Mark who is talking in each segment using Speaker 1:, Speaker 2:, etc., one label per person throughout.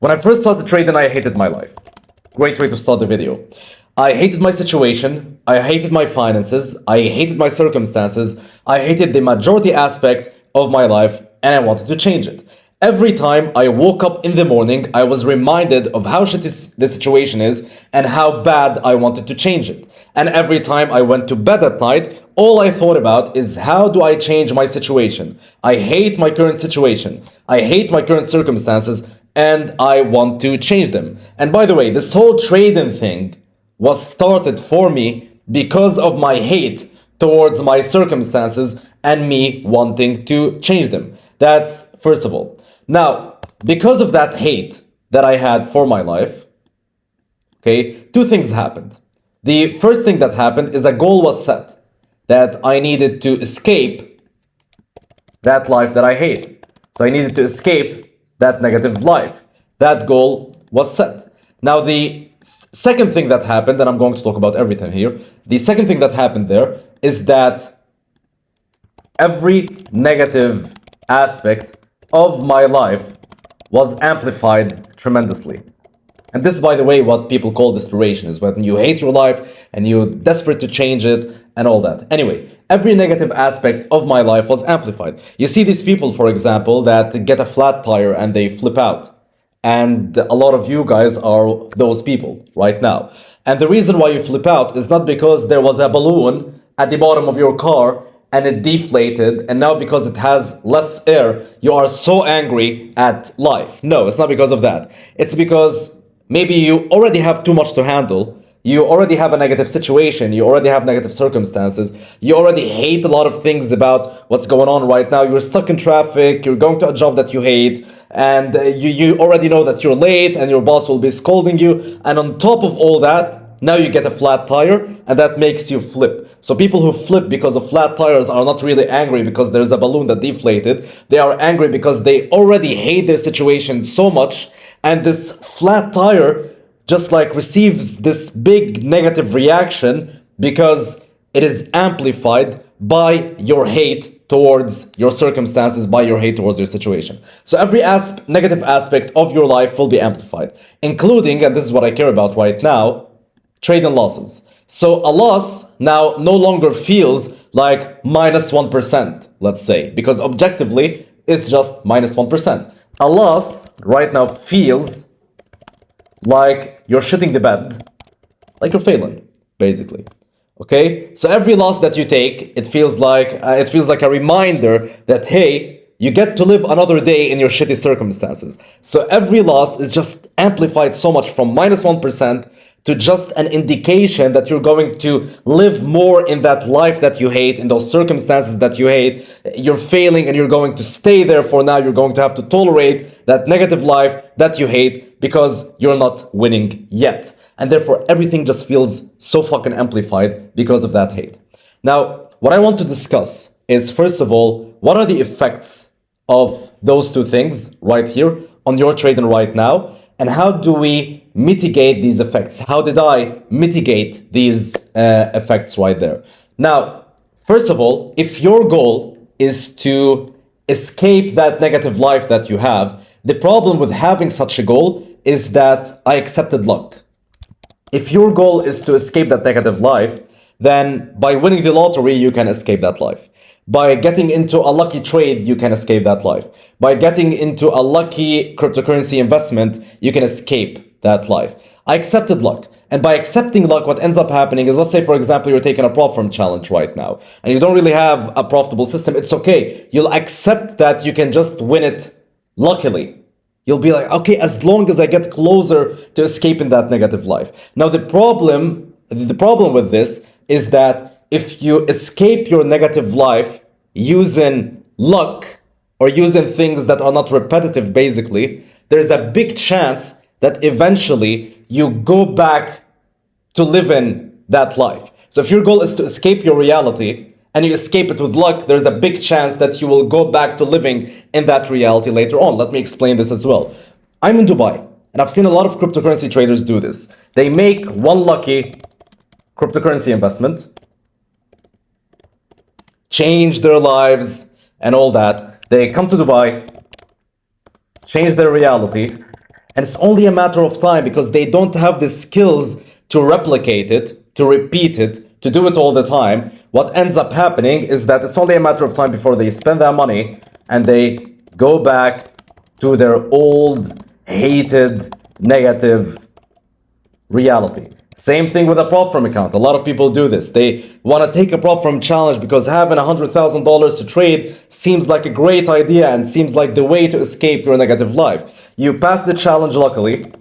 Speaker 1: When I first started trading, I hated my life. Great way to start the video. I hated my situation, I hated my finances, I hated my circumstances, I hated the majority aspect of my life, and I wanted to change it. Every time I woke up in the morning, I was reminded of how shitty the situation is and how bad I wanted to change it. And every time I went to bed at night, all I thought about is how do I change my situation? I hate my current situation. I hate my current circumstances and I want to change them. And by the way, this whole trading thing was started for me because of my hate towards my circumstances and me wanting to change them. That's first of all. Now, because of that hate that I had for my life, okay, two things happened. The first thing that happened is a goal was set that I needed to escape that life that I hate. So I needed to escape that negative life. That goal was set. Now, the second thing that happened, and I'm going to talk about everything here, the second thing that happened there is that every negative aspect of my life was amplified tremendously. And this is, by the way, what people call desperation, is when you hate your life and you're desperate to change it and all that. Anyway, every negative aspect of my life was amplified. You see these people, for example, that get a flat tire and they flip out. And a lot of you guys are those people right now. And the reason why you flip out is not because there was a balloon at the bottom of your car and it deflated, and now because it has less air, you are so angry at life. No, it's not because of that. It's because maybe you already have too much to handle. You already have a negative situation. You already have negative circumstances. You already hate a lot of things about what's going on right now. You're stuck in traffic. You're going to a job that you hate. And you already know that you're late and your boss will be scolding you. And on top of all that, now you get a flat tire and that makes you flip. So people who flip because of flat tires are not really angry because there's a balloon that deflated. They are angry because they already hate their situation so much, and this flat tire just like receives this big negative reaction because it is amplified by your hate towards your circumstances, by your hate towards your situation. So every negative aspect of your life will be amplified, including, and this is what I care about right now, trading losses. So a loss now no longer feels like minus 1%, let's say, because objectively it's just minus 1%. A loss right now feels like you're shitting the bed, like you're failing, basically. Okay? So every loss that you take, it feels like a reminder that, hey, you get to live another day in your shitty circumstances. So every loss is just amplified so much from minus 1% to just an indication that you're going to live more in that life that you hate, in those circumstances that you hate. You're failing and you're going to stay there for now. You're going to have to tolerate that negative life that you hate because you're not winning yet. And therefore, everything just feels so fucking amplified because of that hate. Now, what I want to discuss is, first of all, what are the effects of those two things right here on your trading right now? And how do we mitigate these effects? How did I mitigate these effects right there? Now, first of all, if your goal is to escape that negative life that you have, the problem with having such a goal is that I accepted luck. If your goal is to escape that negative life, then by winning the lottery, you can escape that life. By getting into a lucky trade, you can escape that life. By getting into a lucky cryptocurrency investment, you can escape that life. I accepted luck. And by accepting luck, what ends up happening is, let's say, for example, you're taking a prop firm challenge right now, and you don't really have a profitable system. It's okay. You'll accept that you can just win it luckily. You'll be like, okay, as long as I get closer to escaping that negative life. Now, the problem with this is that if you escape your negative life using luck or using things that are not repetitive, basically, there's a big chance that eventually you go back to living that life. So if your goal is to escape your reality and you escape it with luck, there's a big chance that you will go back to living in that reality later on. Let me explain this as well. I'm in Dubai, and I've seen a lot of cryptocurrency traders do this. They make one lucky cryptocurrency investment, change their lives and all that. They come to Dubai, change their reality, And it's only a matter of time because they don't have the skills to replicate it, to repeat it, to do it all the time. What ends up happening is that it's only a matter of time before they spend that money and they go back to their old, hated, negative reality. Same thing with a prop firm account. A lot of people do this. They want to take a prop firm challenge because having $100,000 to trade seems like a great idea and seems like the way to escape your negative life. You pass the challenge, luckily.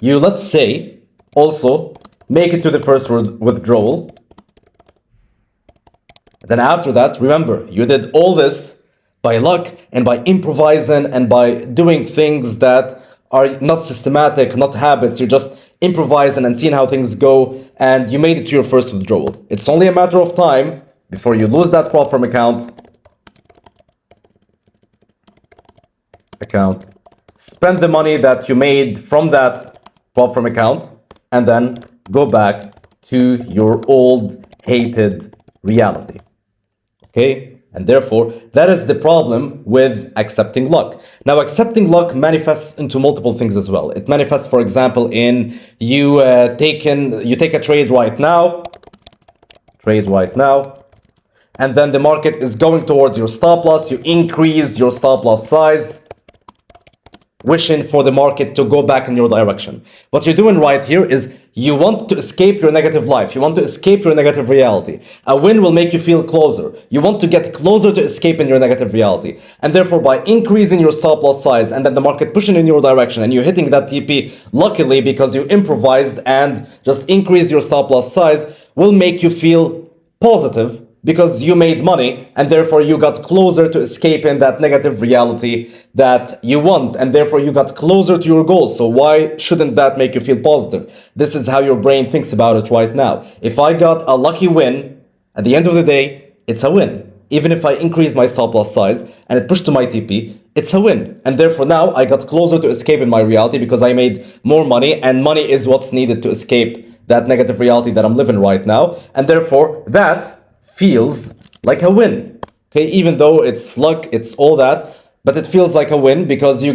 Speaker 1: You, let's say, also make it to the first withdrawal. Then after that, remember, you did all this by luck and by improvising and by doing things that are not systematic, not habits. You're just improvising and seeing how things go, and you made it to your first withdrawal. It's only a matter of time before you lose that prop firm account. Spend the money that you made from that prop firm account, and then go back to your old hated reality. Okay? And therefore, that is the problem with accepting luck. Now, accepting luck manifests into multiple things as well. It manifests, for example, in you take a trade right now, and then the market is going towards your stop loss. You increase your stop loss size, wishing for the market to go back in your direction. What you're doing right here is you want to escape your negative life. You want to escape your negative reality. A win will make you feel closer. You want to get closer to escaping your negative reality. And therefore, by increasing your stop loss size and then the market pushing in your direction and you hitting that TP, luckily because you improvised and just increased your stop loss size, will make you feel positive because you made money and therefore you got closer to escaping that negative reality that you want, and therefore you got closer to your goals. So why shouldn't that make you feel positive? This is how your brain thinks about it right now. If I got a lucky win, at the end of the day, it's a win. Even if I increased my stop loss size and it pushed to my TP, it's a win. And therefore now I got closer to escaping my reality because I made more money, and money is what's needed to escape that negative reality that I'm living right now. And therefore that feels like a win. Okay, even though it's luck, it's all that, but it feels like a win because you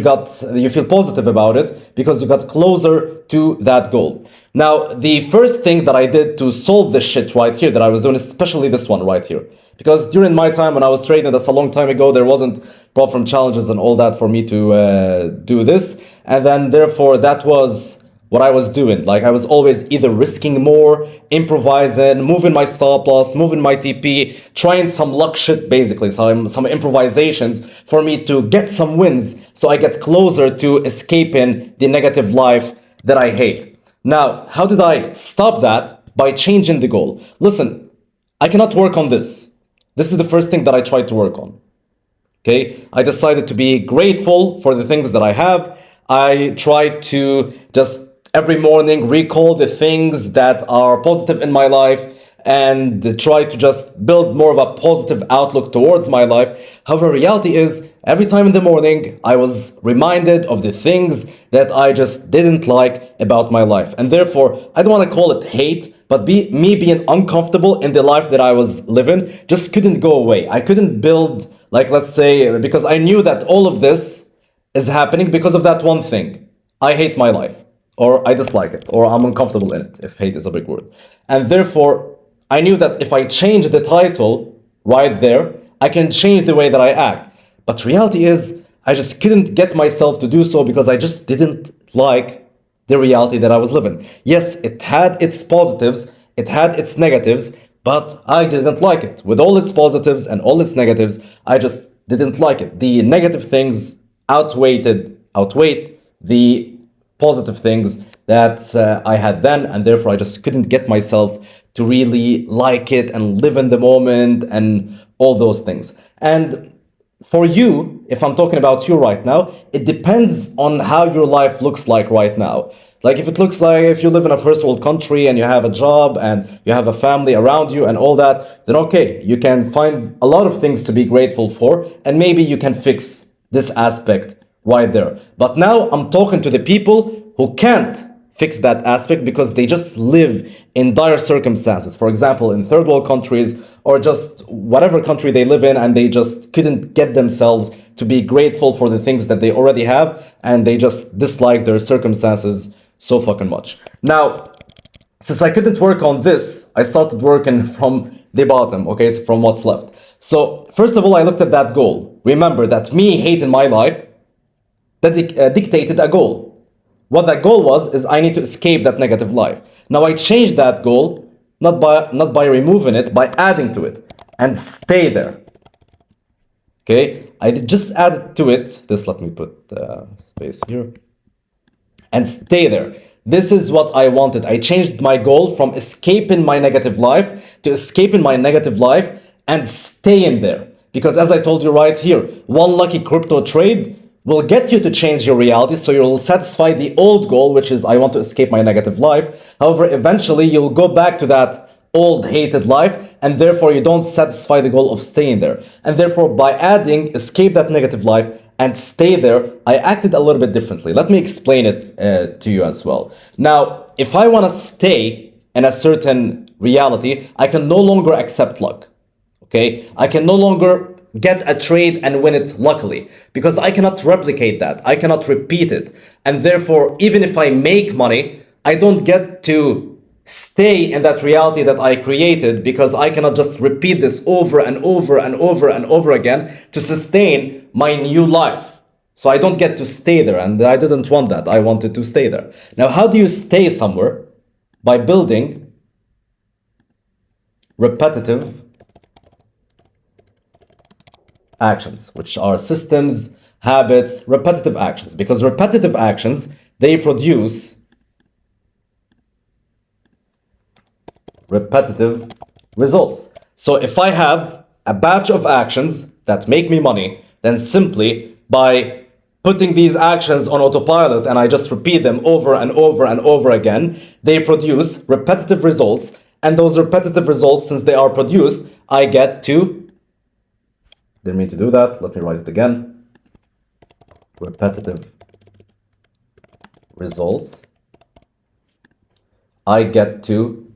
Speaker 1: feel positive about it because you got closer to that goal. Now, the first thing that I did to solve this shit right here that I was doing, especially this one right here, because during my time when I was trading, that's a long time ago, there wasn't prop firm challenges and all that for me to do this, and then therefore that was what I was doing. Like, I was always either risking more, improvising, moving my stop loss, moving my TP, trying some luck shit, basically, some improvisations for me to get some wins so I get closer to escaping the negative life that I hate. Now, how did I stop that? By changing the goal. Listen, I cannot work on this. This is the first thing that I tried to work on. Okay? I decided to be grateful for the things that I have. I tried to just every morning recall the things that are positive in my life and try to just build more of a positive outlook towards my life. However, reality is every time in the morning I was reminded of the things that I just didn't like about my life. And therefore, I don't want to call it hate, but me being uncomfortable in the life that I was living just couldn't go away. I couldn't build, like, let's say, because I knew that all of this is happening because of that one thing. I hate my life, or I dislike it, or I'm uncomfortable in it, if hate is a big word. And therefore, I knew that if I change the title right there, I can change the way that I act. But reality is, I just couldn't get myself to do so because I just didn't like the reality that I was living. Yes, it had its positives, it had its negatives, but I didn't like it. With all its positives and all its negatives, I just didn't like it. The negative things outweighed the positive things that I had then, and therefore I just couldn't get myself to really like it and live in the moment and all those things. And for you, if I'm talking about you right now, it depends on how your life looks like right now. Like, if it looks like if you live in a first world country and you have a job and you have a family around you and all that, then okay, you can find a lot of things to be grateful for, and maybe you can fix this aspect right there. But now I'm talking to the people who can't fix that aspect because they just live in dire circumstances. For example, in third world countries or just whatever country they live in, and they just couldn't get themselves to be grateful for the things that they already have, and they just dislike their circumstances so fucking much. Now, since I couldn't work on this, I started working from the bottom, okay, so from what's left. So first of all, I looked at that goal. Remember that me hating my life, that dictated a goal. What that goal was is I need to escape that negative life. Now I changed that goal, not by removing it, by adding to it, and stay there. Okay, I just added to it this. Let me put space here, and stay there. This is what I wanted. I changed my goal from escaping my negative life to escaping my negative life and staying there. Because as I told you right here, one lucky crypto trade will get you to change your reality, so you'll satisfy the old goal, which is I want to escape my negative life. However, eventually you'll go back to that old hated life, and therefore you don't satisfy the goal of staying there. And therefore, by adding escape that negative life and stay there, I acted a little bit differently. Let me explain it to you as well. Now, if I want to stay in a certain reality, I can no longer accept luck. Okay, I can no longer get a trade and win it luckily, because I cannot replicate that. I cannot repeat it. And therefore, even if I make money, I don't get to stay in that reality that I created, because I cannot just repeat this over and over and over and over again to sustain my new life. So I don't get to stay there, and I didn't want that. I wanted to stay there. Now, how do you stay somewhere? By building repetitive actions, which are systems, habits, repetitive actions, because repetitive actions, they produce repetitive results. So if I have a batch of actions that make me money, then simply by putting these actions on autopilot and I just repeat them over and over and over again, they produce repetitive results. And those repetitive results, since they are produced, I get to, didn't mean to do that, let me write it again, repetitive results, I get to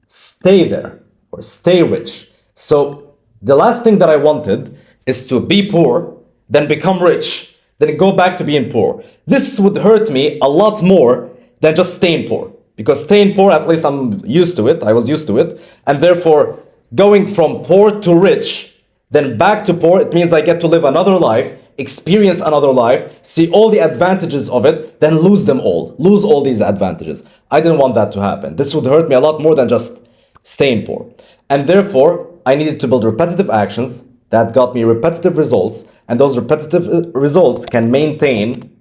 Speaker 1: stay there or stay rich. So the last thing that I wanted is to be poor, then become rich, then go back to being poor. This would hurt me a lot more than just staying poor, because staying poor, at least I'm used to it, I was used to it, and therefore going from poor to rich, then back to poor, it means I get to live another life, experience another life, see all the advantages of it, then lose them all, lose all these advantages. I didn't want that to happen. This would hurt me a lot more than just staying poor. And therefore, I needed to build repetitive actions that got me repetitive results, and those repetitive results can maintain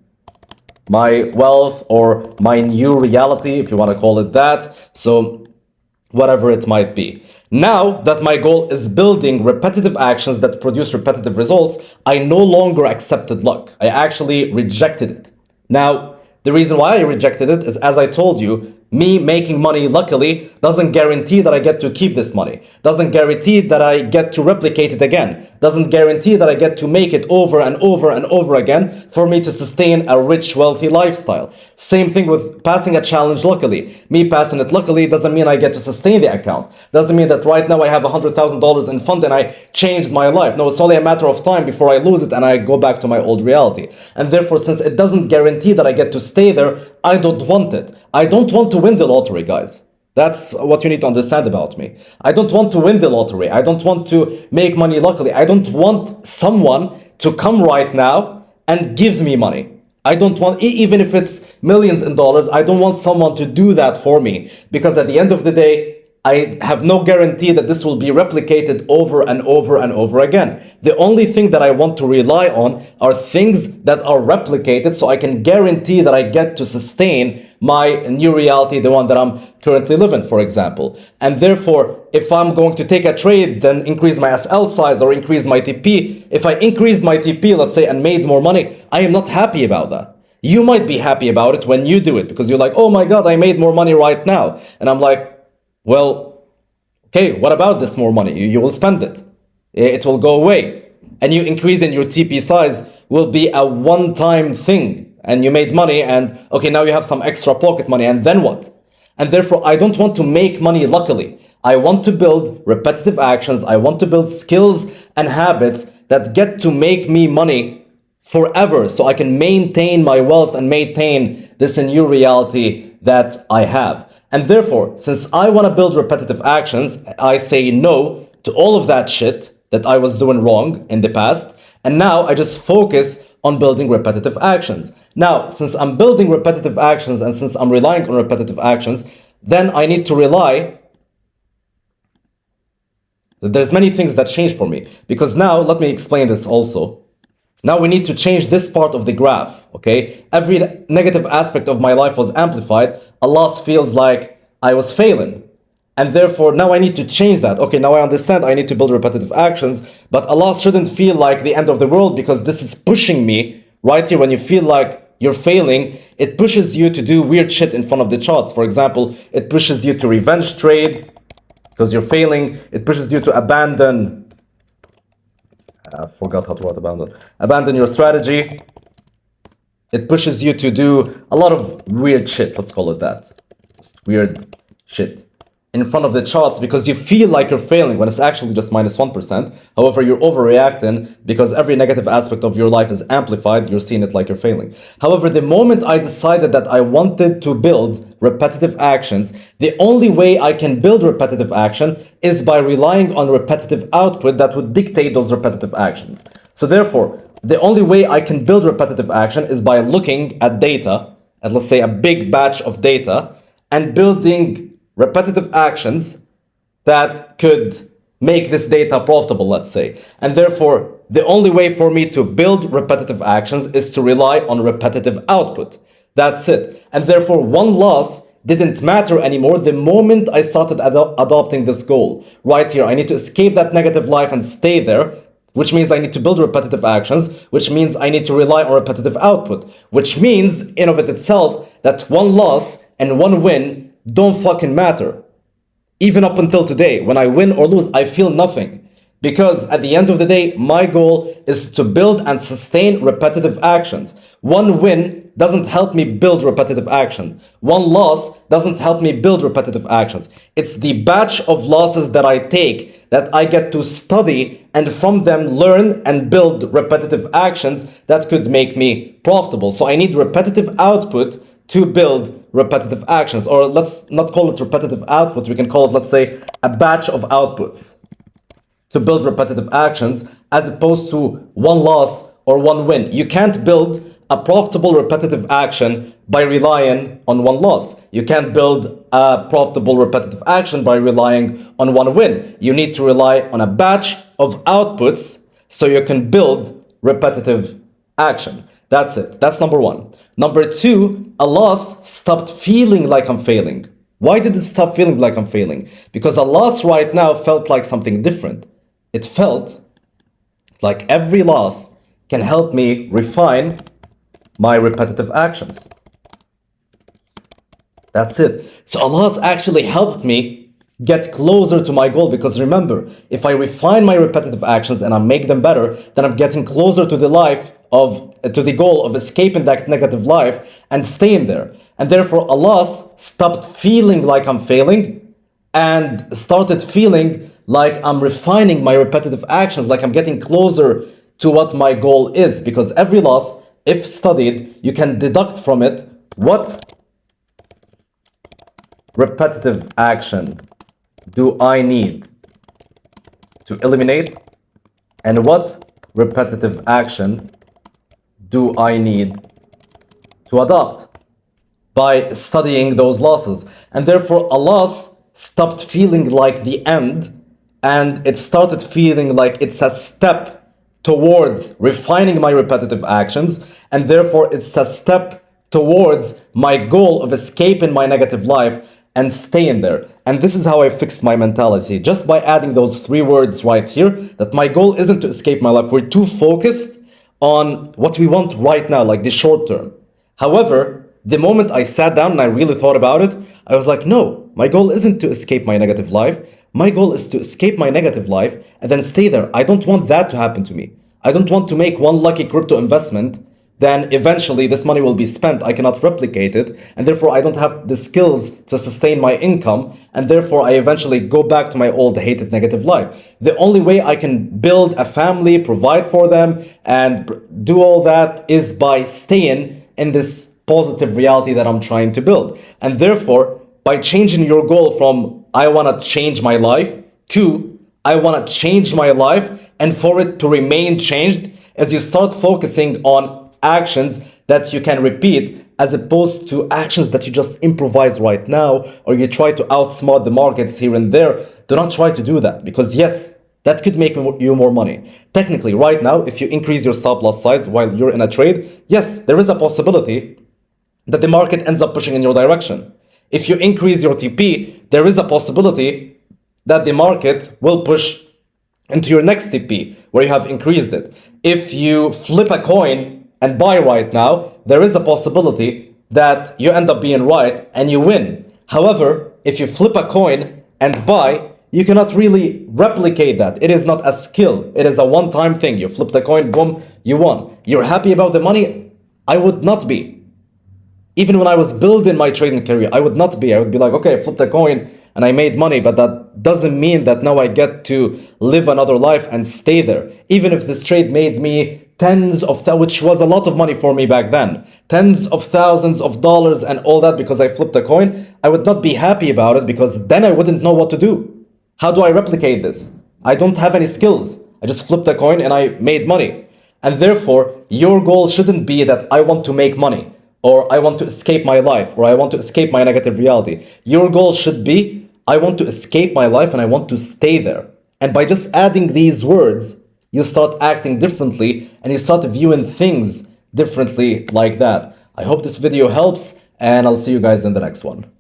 Speaker 1: my wealth or my new reality, if you want to call it that. So whatever it might be. Now that my goal is building repetitive actions that produce repetitive results, I no longer accepted luck. I actually rejected it. Now, the reason why I rejected it is, as I told you, me making money luckily doesn't guarantee that I get to keep this money, doesn't guarantee that I get to replicate it again, doesn't guarantee that I get to make it over and over and over again for me to sustain a rich, wealthy lifestyle. Same thing with passing a challenge luckily. Me passing it luckily doesn't mean I get to sustain the account. Doesn't mean that right now I have $100,000 in fund and I changed my life. No, it's only a matter of time before I lose it and I go back to my old reality. And therefore, since it doesn't guarantee that I get to stay there, I don't want it. I don't want to win the lottery, guys. That's what you need to understand about me. I don't want to win the lottery. I don't want to make money luckily. I don't want someone to come right now and give me money. I don't want, even if it's millions in dollars, I don't want someone to do that for me, because at the end of the day, I have no guarantee that this will be replicated over and over and over again. The only thing that I want to rely on are things that are replicated, so I can guarantee that I get to sustain my new reality, the one that I'm currently living, for example. And therefore, if I'm going to take a trade, then increase my SL size or increase my TP, if I increased my TP, let's say, and made more money, I am not happy about that. You might be happy about it when you do it, because you're like, oh my God, I made more money right now. And I'm like, well, okay, what about this more money? You will spend it. It will go away. And you increase in your TP size will be a one-time thing. And you made money and, okay, now you have some extra pocket money, and then what? And therefore, I don't want to make money luckily. I want to build repetitive actions. I want to build skills and habits that get to make me money forever so I can maintain my wealth and maintain this new reality that I have. And therefore, since I want to build repetitive actions, I say no to all of that shit that I was doing wrong in the past. And now I just focus on building repetitive actions. Now, since I'm building repetitive actions and since I'm relying on repetitive actions, then I need to rely. There's many things that change for me. Because now, let me explain this also. Now we need to change this part of the graph, okay? Every negative aspect of my life was amplified. A loss feels like I was failing. And therefore, now I need to change that. Okay, now I understand I need to build repetitive actions, but a loss shouldn't feel like the end of the world because this is pushing me right here. When you feel like you're failing, it pushes you to do weird shit in front of the charts. For example, it pushes you to revenge trade because you're failing. It pushes you to abandon. I forgot how to write abandon. Abandon your strategy. It pushes you to do a lot of weird shit. Let's call it that. Just weird shit in front of the charts because you feel like you're failing when it's actually just minus 1%. However, you're overreacting because every negative aspect of your life is amplified. You're seeing it like you're failing. However, the moment I decided that I wanted to build repetitive actions, the only way I can build repetitive action is by relying on repetitive output that would dictate those repetitive actions. So therefore, the only way I can build repetitive action is by looking at data, at let's say a big batch of data, and building repetitive actions that could make this data profitable, let's say. And therefore, the only way for me to build repetitive actions is to rely on repetitive output. That's it. And therefore, one loss didn't matter anymore the moment I started adopting this goal. Right here, I need to escape that negative life and stay there, which means I need to build repetitive actions, which means I need to rely on repetitive output, which means in of it itself that one loss and one win don't fucking matter. Even up until today, when I win or lose, I feel nothing. Because at the end of the day, my goal is to build and sustain repetitive actions. One win doesn't help me build repetitive action. One loss doesn't help me build repetitive actions. It's the batch of losses that I take that I get to study and from them learn and build repetitive actions that could make me profitable. So I need repetitive output to build repetitive actions, or let's not call it repetitive output, we can call it, let's say, a batch of outputs to build repetitive actions as opposed to one loss or one win. You can't build a profitable repetitive action by relying on one loss. You can't build a profitable repetitive action by relying on one win. You need to rely on a batch of outputs so you can build repetitive action. That's it. That's number one. Number two, a loss stopped feeling like I'm failing. Why did it stop feeling like I'm failing? Because a loss right now felt like something different. It felt like every loss can help me refine my repetitive actions. That's it. So a loss actually helped me get closer to my goal, because remember, if I refine my repetitive actions and I make them better, then I'm getting closer to the goal of escaping that negative life and staying there. And therefore, a loss stopped feeling like I'm failing and started feeling like I'm refining my repetitive actions, like I'm getting closer to what my goal is. Because every loss, if studied, you can deduct from it what repetitive action do I need to eliminate and what repetitive action do I need to adopt by studying those losses. And therefore, a loss stopped feeling like the end and it started feeling like it's a step towards refining my repetitive actions, and therefore it's a step towards my goal of escaping my negative life and staying there. And this is how I fixed my mentality, just by adding those three words right here, that my goal isn't to escape my life. We're too focused on what we want right now, like the short term. However, the moment I sat down and I really thought about it, I was like, no, my goal isn't to escape my negative life. My goal is to escape my negative life and then stay there. I don't want that to happen to me. I don't want to make one lucky crypto investment then eventually this money will be spent. I cannot replicate it, and therefore I don't have the skills to sustain my income, and therefore I eventually go back to my old hated negative life. The only way I can build a family, provide for them, and do all that is by staying in this positive reality that I'm trying to build. And therefore, by changing your goal from I want to change my life to I want to change my life and for it to remain changed, as you start focusing on actions that you can repeat as opposed to actions that you just improvise right now, or you try to outsmart the markets here and there. Do not try to do that, because yes, that could make you more money. Technically, right now, if you increase your stop loss size while you're in a trade, yes, there is a possibility that the market ends up pushing in your direction. If you increase your TP, there is a possibility that the market will push into your next TP where you have increased it. If you flip a coin and buy right now, there is a possibility that you end up being right and you win. However, if you flip a coin and buy, you cannot really replicate that. It is not a skill. It is a one-time thing. You flip the coin, boom, you won. You're happy about the money? I would not be. Even when I was building my trading career, I would not be. I would be like, okay, I flipped a coin and I made money, but that doesn't mean that now I get to live another life and stay there. Even if this trade made me which was a lot of money for me back then, tens of thousands of dollars and all that because I flipped a coin, I would not be happy about it because then I wouldn't know what to do. How do I replicate this? I don't have any skills. I just flipped a coin and I made money. And therefore, your goal shouldn't be that I want to make money, or I want to escape my life, or I want to escape my negative reality. Your goal should be, I want to escape my life and I want to stay there. And by just adding these words, you start acting differently and you start viewing things differently like that. I hope this video helps, and I'll see you guys in the next one.